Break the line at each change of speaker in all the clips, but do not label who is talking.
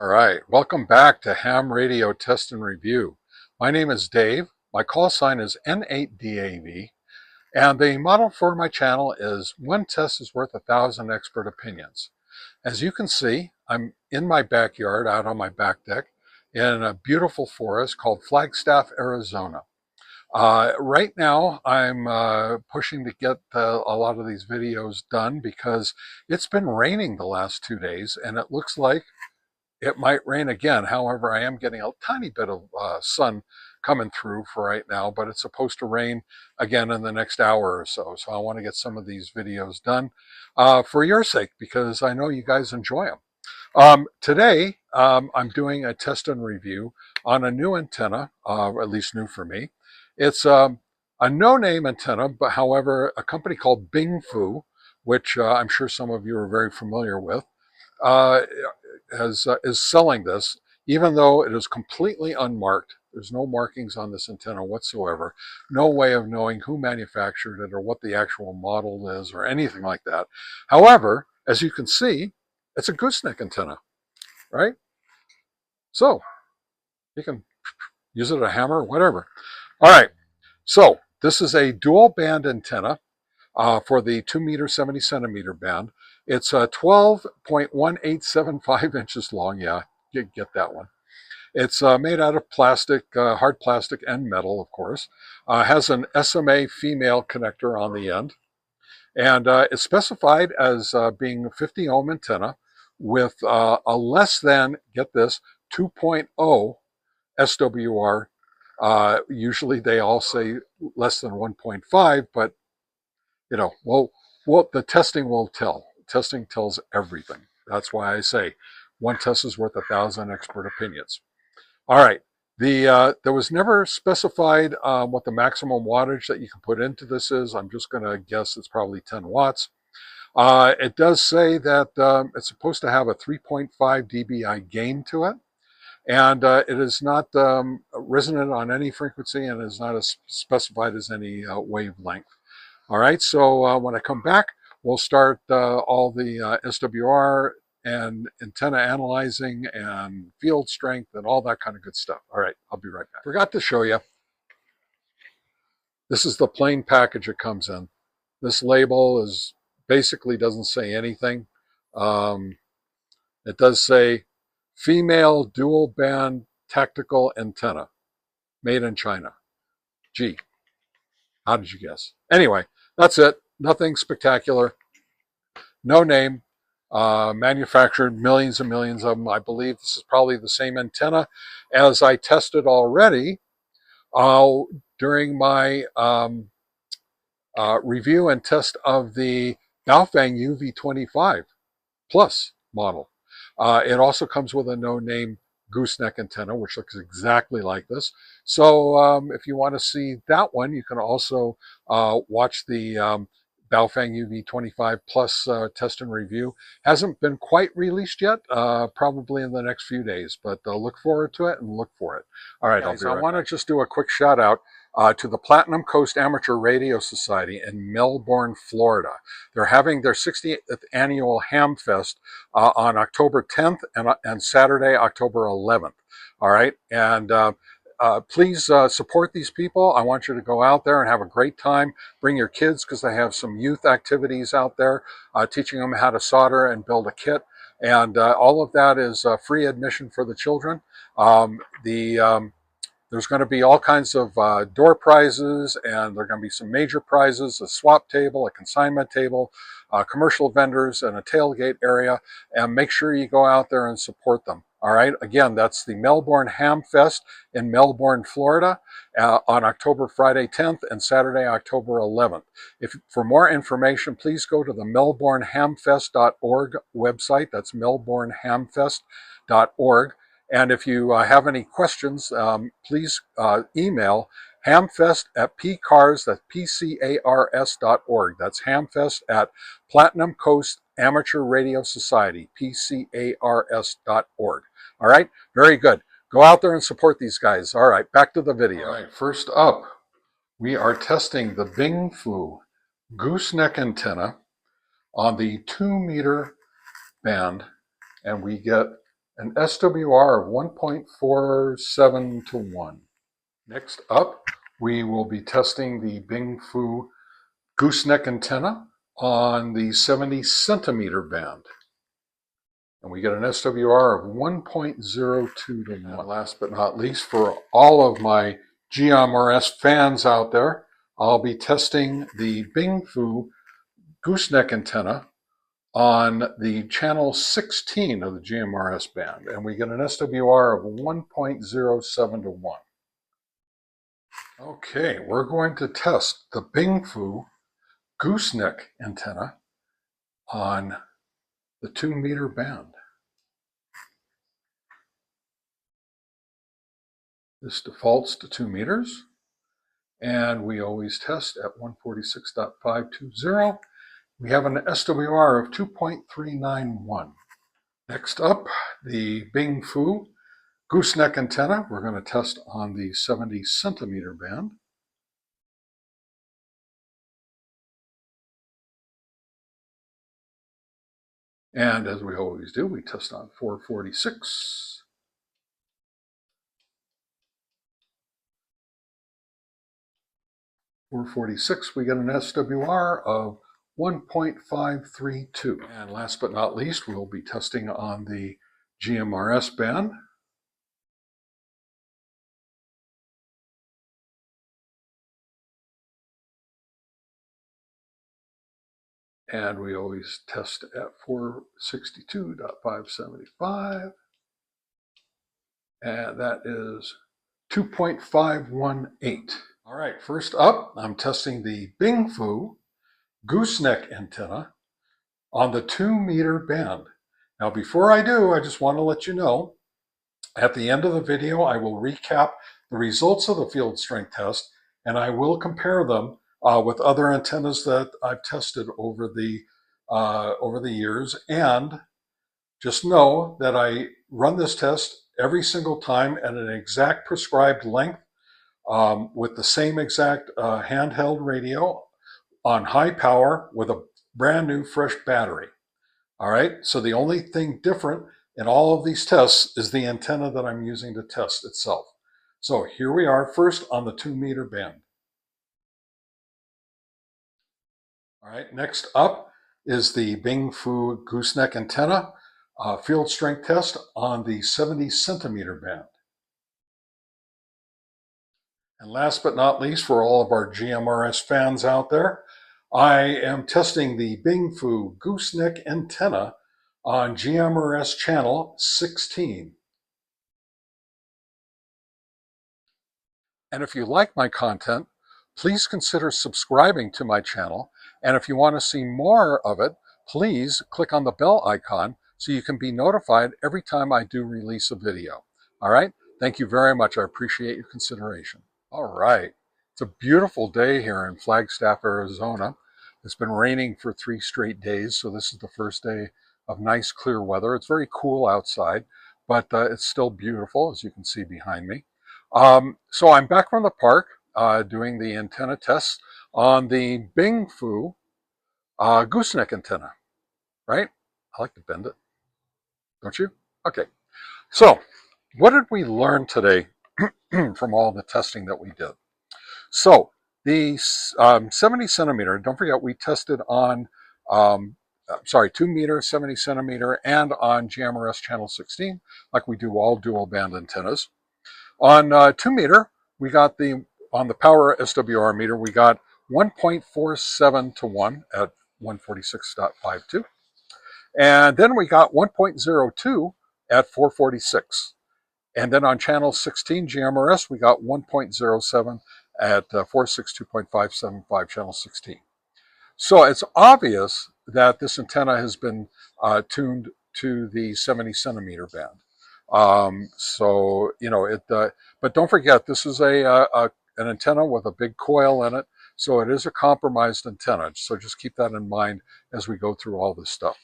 All right, welcome back to Ham Radio Test and Review. My name is Dave. My call sign is N8DAV, and the model for my channel is One Test is Worth 1,000 Expert Opinions. As you can see, I'm in my backyard, out on my back deck, in a beautiful forest called Flagstaff, Arizona. Right now, I'm pushing to get a lot of these videos done because it's been raining the last 2 days, and it looks like it might rain again. However, I am getting a tiny bit of sun coming through for right now, but it's supposed to rain again in the next hour or so. So I want to get some of these videos done for your sake, because I know you guys enjoy them. Today, I'm doing a test and review on a new antenna, at least new for me. It's a no-name antenna, but however, a company called Bingfu, which I'm sure some of you are very familiar with, uh, is selling this, even though it is completely unmarked. There's no markings on this antenna whatsoever. No way of knowing who manufactured it or what the actual model is or anything like that. However, as you can see, it's a gooseneck antenna, right? So you can use it as a hammer, whatever. All right. So this is a dual band antenna for the 2 meter, 70 centimeter band. It's 12.1875 inches long. Yeah, you get that one. It's made out of plastic, hard plastic and metal, of course. Has an SMA female connector on the end. And it's specified as being a 50 ohm antenna with a less than, get this, 2.0 SWR. Usually they all say less than 1.5, but you know, well, the testing will tell. Testing tells everything. That's why I say one test is worth 1,000 expert opinions. All right. There was never specified what the maximum wattage that you can put into this is. I'm just going to guess it's probably 10 watts. It does say that it's supposed to have a 3.5 dBi gain to it, and it is not resonant on any frequency and is not specified as any wavelength. All right, so when I come back, we'll start all the SWR and antenna analyzing and field strength and all that kind of good stuff. All right, I'll be right back. Forgot to show you. This is the plain package it comes in. This label is basically doesn't say anything. It does say female dual band tactical antenna made in China. Gee, how did you guess? Anyway, that's it. Nothing spectacular. No name. Manufactured millions and millions of them. I believe this is probably the same antenna as I tested already during my review and test of the Baofeng UV25 Plus model. It also comes with a no-name gooseneck antenna, which looks exactly like this. So if you want to see that one, you can also watch the Baofeng UV25 Plus test and review. Hasn't been quite released yet, probably in the next few days, but look forward to it and look for it. All right, guys, I want to just do a quick shout out to the Platinum Coast Amateur Radio Society in Melbourne, Florida. They're having their 60th annual Ham Fest on October 10th and Saturday, October 11th. All right, and please support these people. I want you to go out there and have a great time. Bring your kids, because they have some youth activities out there, teaching them how to solder and build a kit. And all of that is free admission for the children. There's going to be all kinds of door prizes, and there are going to be some major prizes, a swap table, a consignment table, commercial vendors, and a tailgate area. And make sure you go out there and support them. All right. Again, that's the Melbourne Ham Fest in Melbourne, Florida, on October Friday 10th and Saturday, October 11th. For more information, please go to the melbournehamfest.org website. That's melbournehamfest.org. And if you have any questions, please email hamfest@pcars, that's PCARS.org. That's hamfest at Platinum Coast Amateur Radio Society, PCARS.org. All right, very good. Go out there and support these guys. All right, back to the video. All right, first up, we are testing the Bingfu Gooseneck antenna on the 2 meter band, and we get an SWR of 1.47 to 1. Next up, we will be testing the Bingfu Gooseneck antenna on the 70 centimeter band. And we get an SWR of 1.02 to 1. And last but not least, for all of my GMRS fans out there, I'll be testing the Bingfu Gooseneck antenna on the channel 16 of the GMRS band, and we get an SWR of 1.07 to 1. Okay, we're going to test the Bingfu Gooseneck antenna on the 2-meter band. This defaults to 2 meters, and we always test at 146.520. We have an SWR of 2.391. Next up, the Bingfu Gooseneck antenna. We're going to test on the 70 centimeter band. And as we always do, we test on 446. We get an SWR of 1.532. And last but not least, we'll be testing on the GMRS band. And we always test at 462.575. And that is 2.518. All right, first up, I'm testing the Bingfu Gooseneck antenna on the 2-meter band. Now, before I do, I just want to let you know, at the end of the video, I will recap the results of the field strength test, and I will compare them with other antennas that I've tested over the years. And just know that I run this test every single time at an exact prescribed length with the same exact handheld radio on high power with a brand new fresh battery. All right, so the only thing different in all of these tests is the antenna that I'm using to test itself. So here we are, first on the 2-meter band. All right, next up is the Bingfu Gooseneck antenna field strength test on the 70 centimeter band. And last but not least, for all of our GMRS fans out there, I am testing the Bingfu Gooseneck antenna on GMRS channel 16. And if you like my content, please consider subscribing to my channel. And if you want to see more of it, please click on the bell icon so you can be notified every time I do release a video. All right? Thank you very much. I appreciate your consideration. All right. It's a beautiful day here in Flagstaff, Arizona. It's been raining for 3 straight days, so this is the first day of nice clear weather. It's very cool outside, but it's still beautiful, as you can see behind me. So I'm back from the park doing the antenna tests on the Bingfu Gooseneck antenna, right? I like to bend it, don't you? Okay, so what did we learn today from all the testing that we did? So the 70 centimeter, don't forget we tested on 2 meter, 70 centimeter, and on GMRS channel 16, like we do all dual band antennas. On 2 meter, we got on the power SWR meter, we got 1.47 to 1 at 146.52. And then we got 1.02 at 446. And then on channel 16 GMRS, we got 1.07 at 462.575 channel 16. So it's obvious that this antenna has been tuned to the 70 centimeter band. But don't forget, this is an antenna with a big coil in it, so it is a compromised antenna. So just keep that in mind as we go through all this stuff.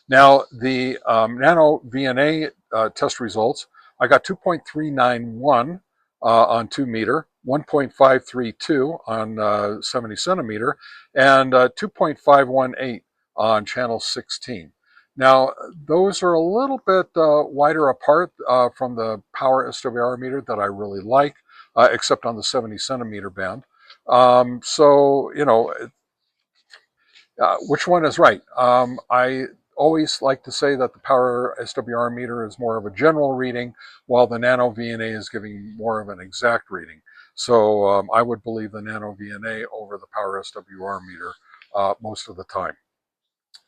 Now, the NanoVNA test results, I got 2.391 on 2 meter, 1.532 on 70 centimeter, and 2.518 on channel 16. Now, those are a little bit wider apart from the power SWR meter that I really like, except on the 70 centimeter band. So, you know, which one is right? I always like to say that the power SWR meter is more of a general reading, while the NanoVNA is giving more of an exact reading. So I would believe the NanoVNA over the power SWR meter most of the time.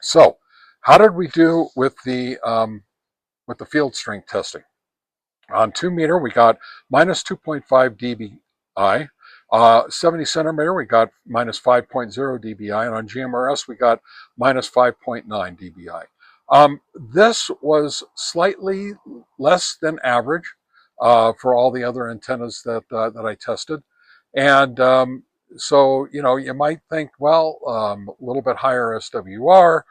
So, how did we do with the field strength testing? On 2 meter, we got minus 2.5 dBi. 70 centimeter, we got minus 5.0 dBi. And on GMRS, we got minus 5.9 dBi. This was slightly less than average for all the other antennas that I tested. And so, you know, you might think, well, a little bit higher SWR.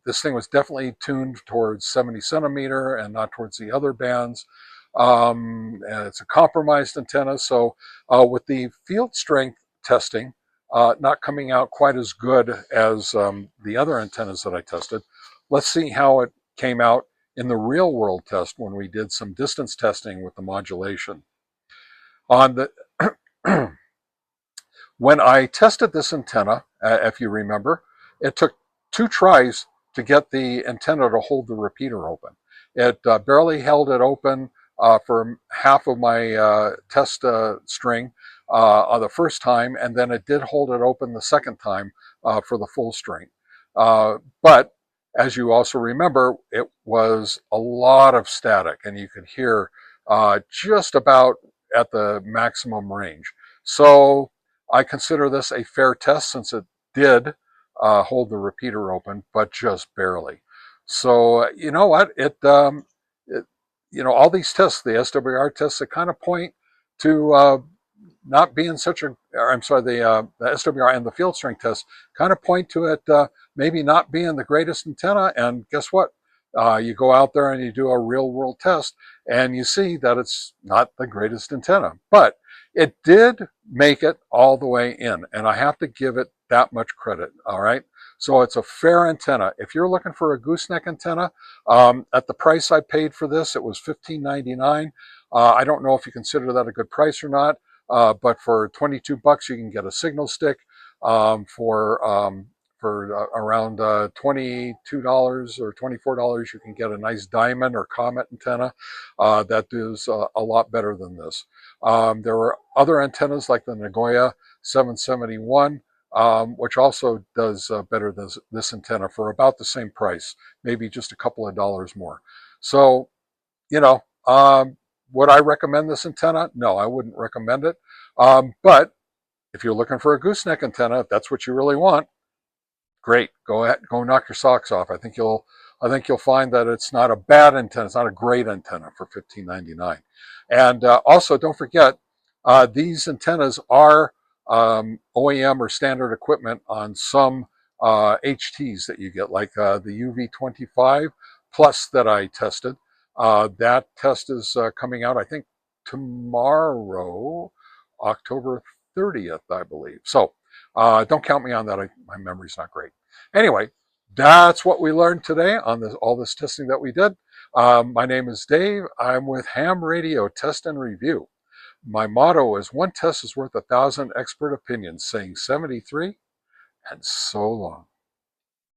This thing was definitely tuned towards 70 centimeter and not towards the other bands. And it's a compromised antenna. So with the field strength testing not coming out quite as good as the other antennas that I tested, let's see how it came out in the real world test when we did some distance testing with the modulation. On the When I tested this antenna, if you remember, it took 2 tries to get the antenna to hold the repeater open. It barely held it open for half of my test string on the first time, and then it did hold it open the second time for the full string. But as you also remember, it was a lot of static, and you could hear just about at the maximum range. So I consider this a fair test since it did hold the repeater open, but just barely. So you know what? You know, all these tests, the SWR tests, that kind of point to not being such a, or I'm sorry, the SWR and the field strength tests kind of point to it maybe not being the greatest antenna. And guess what? You go out there and you do a real world test and you see that it's not the greatest antenna, but it did make it all the way in, and I have to give it that much credit. All right, so it's a fair antenna. If you're looking for a gooseneck antenna, at the price I paid for this, it was $15.99. I don't know if you consider that a good price or not, but for 22 bucks, you can get a signal stick. For around $22 or $24, you can get a nice diamond or comet antenna that does a lot better than this. There were other antennas like the Nagoya 771, which also does better than this antenna for about the same price, maybe just a couple of dollars more. So, you know, would I recommend this antenna? No, I wouldn't recommend it. But if you're looking for a gooseneck antenna, if that's what you really want, great. Go ahead, go knock your socks off. I think you'll find that it's not a bad antenna. It's not a great antenna for $15.99. And also, don't forget, these antennas are OEM or standard equipment on some HTs that you get, like the UV25 Plus that I tested. That test is coming out, I think, tomorrow, October 30th, I believe. So don't count me on that. My memory's not great. Anyway, that's what we learned today on all this testing that we did. My name is Dave. I'm with Ham Radio Test and Review. My motto is one test is worth 1,000 expert opinions, saying 73 and so long.